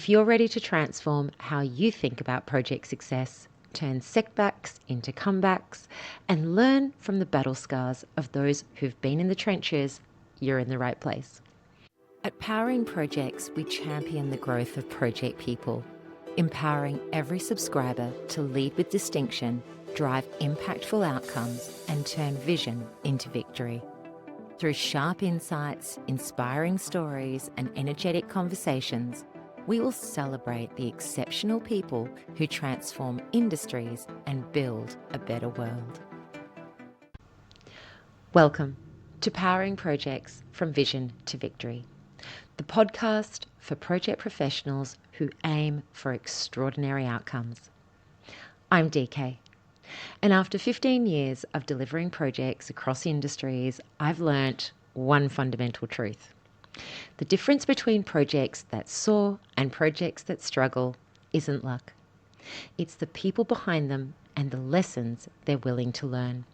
If you're ready to transform how you think about project success, turn setbacks into comebacks, and learn from the battle scars of those who've been in the trenches, you're in the right place. At Powering ProjeX, we champion the growth of project people, empowering every subscriber to lead with distinction, drive impactful outcomes, and turn vision into victory. Through sharp insights, inspiring stories, and energetic conversations, we will celebrate the exceptional people who transform industries and build a better world. Welcome to Powering ProjeX from Vision to Victory, the podcast for project professionals who aim for extraordinary outcomes. I'm DK, and after 15 years of delivering projects across industries, I've learnt one fundamental truth. The difference between projects that soar and projects that struggle isn't luck. It's the people behind them and the lessons they're willing to learn.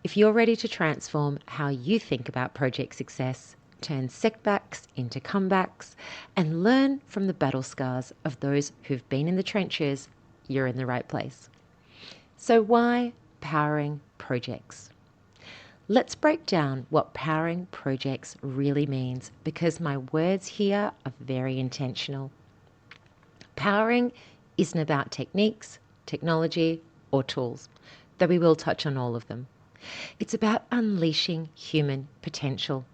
If you're ready to transform how you think about project success, turn setbacks into comebacks, and learn from the battle scars of those who've been in the trenches, you're in the right place. So why Powering ProjeX? Let's break down what Powering ProjeX really means, because my words here are very intentional. Powering isn't about techniques, technology, or tools, though we will touch on all of them. It's about unleashing human potential.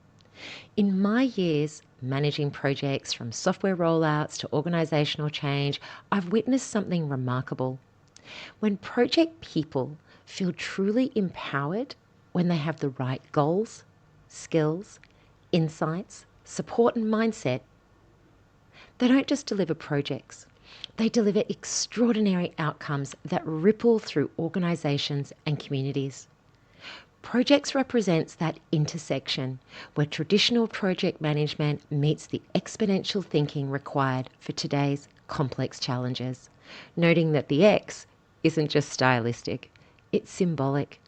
In my years managing projects from software rollouts to organizational change, I've witnessed something remarkable. When project people feel truly empowered, when they have the right goals, skills, insights, support and mindset, they don't just deliver projects. They deliver extraordinary outcomes that ripple through organizations and communities. ProjeX represents that intersection where traditional project management meets the exponential thinking required for today's complex challenges, noting that the X isn't just stylistic, it's symbolic.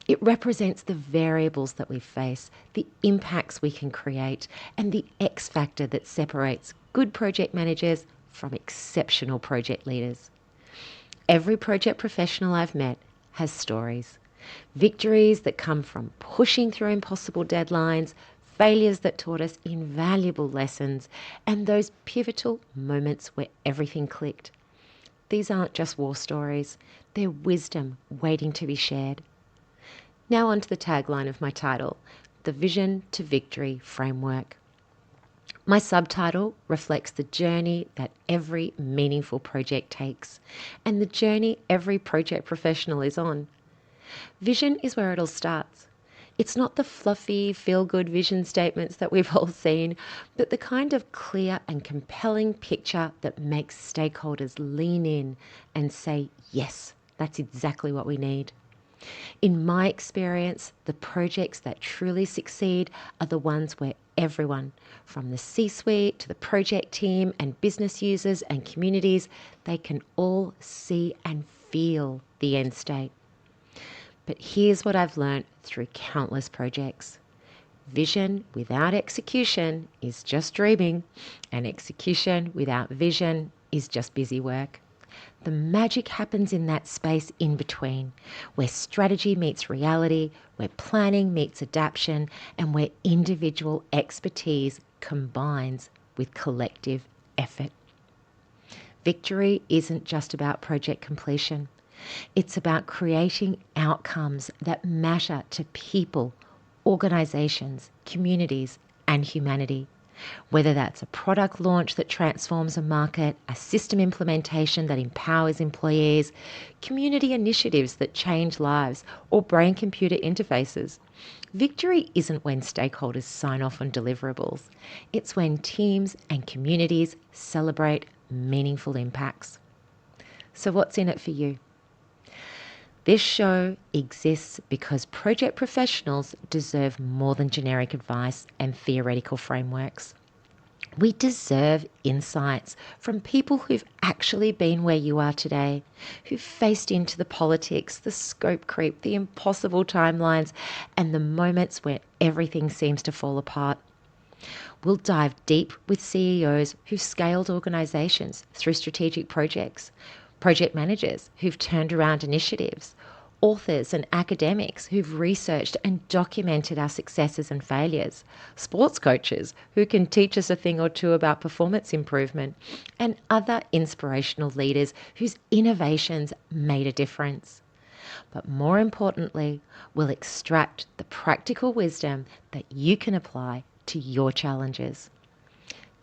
It represents the variables that we face, the impacts we can create, and the X factor that separates good project managers from exceptional project leaders. Every project professional I've met has stories. Victories that come from pushing through impossible deadlines, failures that taught us invaluable lessons, and those pivotal moments where everything clicked. These aren't just war stories, they're wisdom waiting to be shared. Now on to the tagline of my title, the Vision to Victory Framework. My subtitle reflects the journey that every meaningful project takes, and the journey every project professional is on. Vision is where it all starts. It's not the fluffy, feel-good vision statements that we've all seen, but the kind of clear and compelling picture that makes stakeholders lean in and say, yes, that's exactly what we need. In my experience, the projects that truly succeed are the ones where everyone, from the C-suite to the project team and business users and communities, they can all see and feel the end state. But here's what I've learned through countless projects. Vision without execution is just dreaming, and execution without vision is just busy work. The magic happens in that space in between, where strategy meets reality, where planning meets adaptation, and where individual expertise combines with collective effort. Victory isn't just about project completion. It's about creating outcomes that matter to people, organizations, communities, and humanity. Whether that's a product launch that transforms a market, a system implementation that empowers employees, community initiatives that change lives, or brain-computer interfaces. Victory isn't when stakeholders sign off on deliverables. It's when teams and communities celebrate meaningful impacts. So what's in it for you? This show exists because project professionals deserve more than generic advice and theoretical frameworks. We deserve insights from people who've actually been where you are today, who've faced into the politics, the scope creep, the impossible timelines, and the moments where everything seems to fall apart. We'll dive deep with CEOs who've scaled organizations through strategic projects, project managers who've turned around initiatives, authors and academics who've researched and documented our successes and failures, sports coaches who can teach us a thing or two about performance improvement, and other inspirational leaders whose innovations made a difference. But more importantly, we'll extract the practical wisdom that you can apply to your challenges.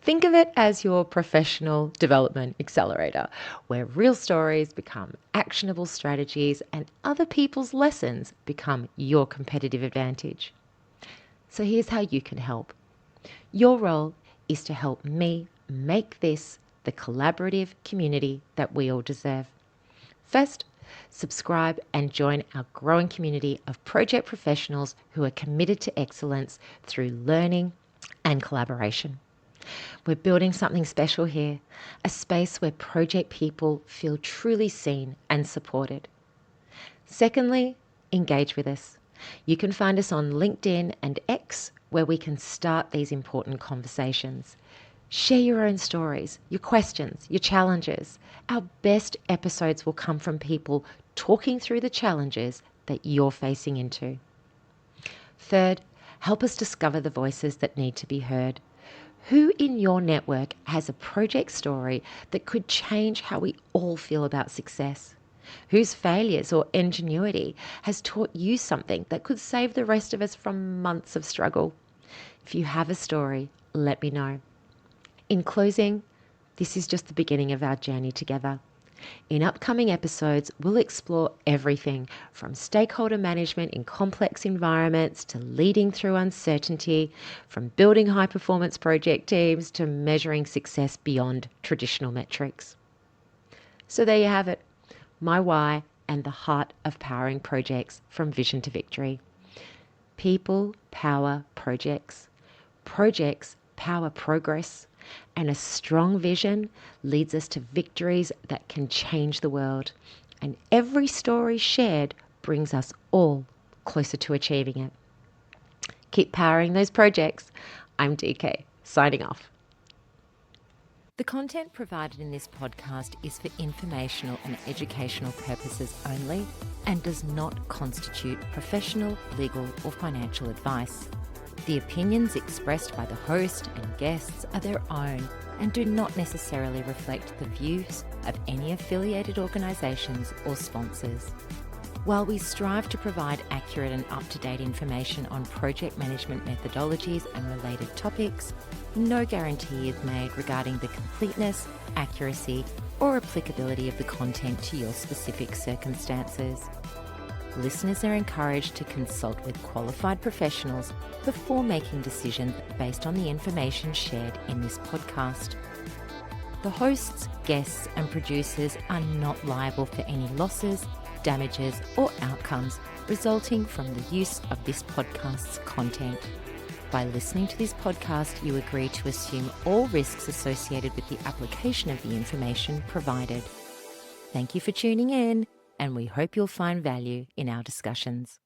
Think of it as your professional development accelerator, where real stories become actionable strategies and other people's lessons become your competitive advantage. So here's how you can help. Your role is to help me make this the collaborative community that we all deserve. First, subscribe and join our growing community of project professionals who are committed to excellence through learning and collaboration. We're building something special here, a space where project people feel truly seen and supported. Secondly, engage with us. You can find us on LinkedIn and X, where we can start these important conversations. Share your own stories, your questions, your challenges. Our best episodes will come from people talking through the challenges that you're facing into. Third, help us discover the voices that need to be heard. Who in your network has a project story that could change how we all feel about success? Whose failures or ingenuity has taught you something that could save the rest of us from months of struggle? If you have a story, let me know. In closing, this is just the beginning of our journey together. In upcoming episodes, we'll explore everything from stakeholder management in complex environments to leading through uncertainty, from building high-performance project teams to measuring success beyond traditional metrics. So there you have it, my why and the heart of powering projects from vision to victory. People power projects. Projects power progress. And a strong vision leads us to victories that can change the world. And every story shared brings us all closer to achieving it. Keep powering those projects. I'm DK, signing off. The content provided in this podcast is for informational and educational purposes only and does not constitute professional, legal, or financial advice. The opinions expressed by the host and guests are their own and do not necessarily reflect the views of any affiliated organisations or sponsors. While we strive to provide accurate and up-to-date information on project management methodologies and related topics, no guarantee is made regarding the completeness, accuracy, or applicability of the content to your specific circumstances. Listeners are encouraged to consult with qualified professionals before making decisions based on the information shared in this podcast. The hosts, guests, and producers are not liable for any losses, damages, or outcomes resulting from the use of this podcast's content. By listening to this podcast, you agree to assume all risks associated with the application of the information provided. Thank you for tuning in, and we hope you'll find value in our discussions.